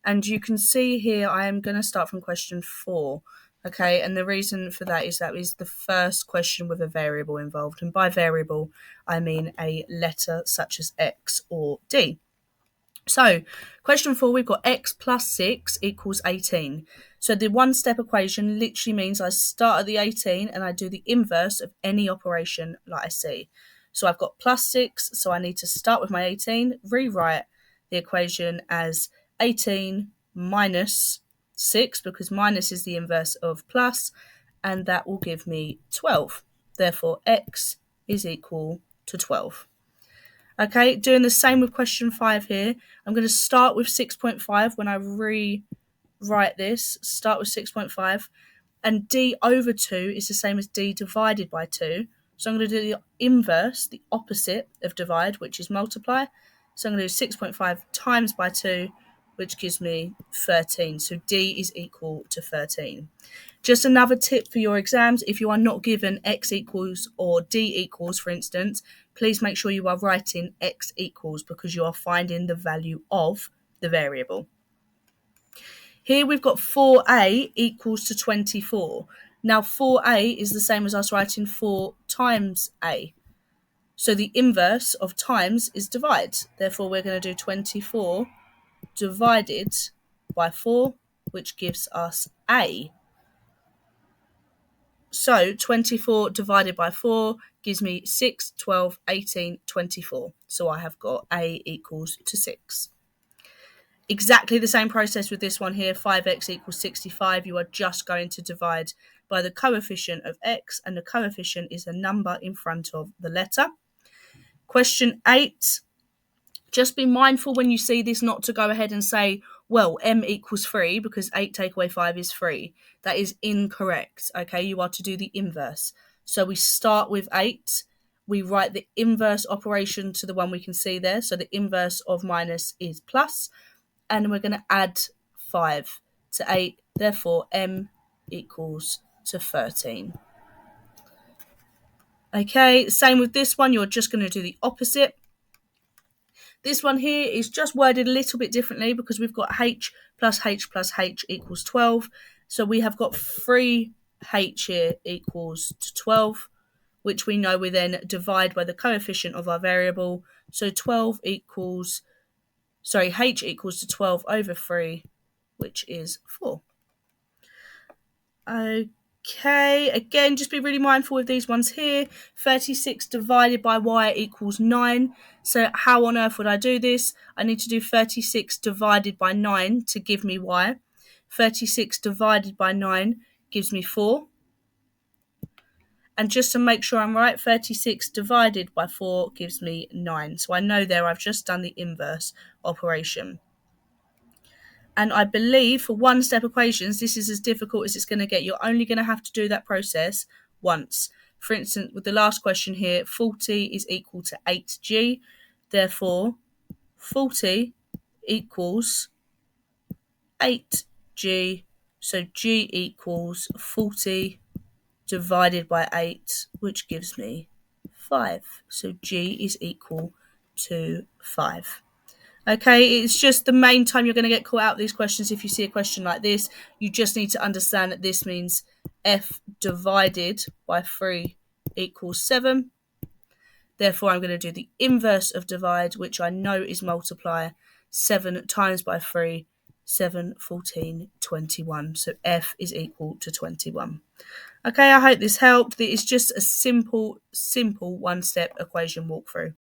And you can see here I am going to start from question 4. Okay, and the reason for that is the first question with a variable involved. And by variable, I mean a letter such as X or D. So, question 4, we've got X plus 6 equals 18. So the one-step equation literally means I start at the 18 and I do the inverse of any operation like I see. So I've got plus 6, so I need to start with my 18, rewrite the equation as 18 minus 6, because minus is the inverse of plus, and that will give me 12. Therefore, X is equal to 12. Okay, doing the same with question 5 here. I'm going to start with 6.5 when I rewrite this. Start with 6.5. And d over 2 is the same as d divided by 2. So I'm going to do the inverse, the opposite of divide, which is multiply. So I'm going to do 6.5 times by 2, which gives me 13. So d is equal to 13. Just another tip for your exams, if you are not given x equals or d equals, for instance, please make sure you are writing x equals, because you are finding the value of the variable. Here we've got 4a equals to 24. Now 4a is the same as us writing 4 times a. So the inverse of times is divide. Therefore we're going to do 24 divided by 4, which gives us a. So 24 divided by 4 gives me 6, 12, 18, 24. So I have got a equals to 6. Exactly the same process with this one here, 5x equals 65. You are just going to divide by the coefficient of x, and the coefficient is a number in front of the letter. Question 8. Just be mindful when you see this not to go ahead and say, well, m equals 3, because 8 take away 5 is 3. That is incorrect, okay? You are to do the inverse. So we start with 8. We write the inverse operation to the one we can see there. So the inverse of minus is plus. And we're going to add 5 to 8. Therefore, m equals to 13. Okay, same with this one. You're just going to do the opposite. This one here is just worded a little bit differently, because we've got h plus h plus h equals 12. So we have got 3h here equals to 12, which we know we then divide by the coefficient of our variable. So h equals to 12 over 3, which is 4. Okay, again, just be really mindful with these ones here. 36 divided by y equals 9. So how on earth would I do this? I need to do 36 divided by 9 to give me y. 36 divided by 9 gives me 4. And just to make sure I'm right, 36 divided by 4 gives me 9. So I know there I've just done the inverse operation. And I believe for one-step equations, this is as difficult as it's going to get. You're only going to have to do that process once. For instance, with the last question here, 40 is equal to 8g. Therefore, 40 equals 8g. So g equals 40 divided by 8, which gives me 5. So g is equal to 5. Okay, it's just the main time you're going to get caught out these questions. If you see a question like this, you just need to understand that this means f divided by 3 equals 7. Therefore, I'm going to do the inverse of divide, which I know is multiply. 7 times by 3, 7, 14, 21. So f is equal to 21. Okay, I hope this helped. It's just a simple one-step equation walkthrough.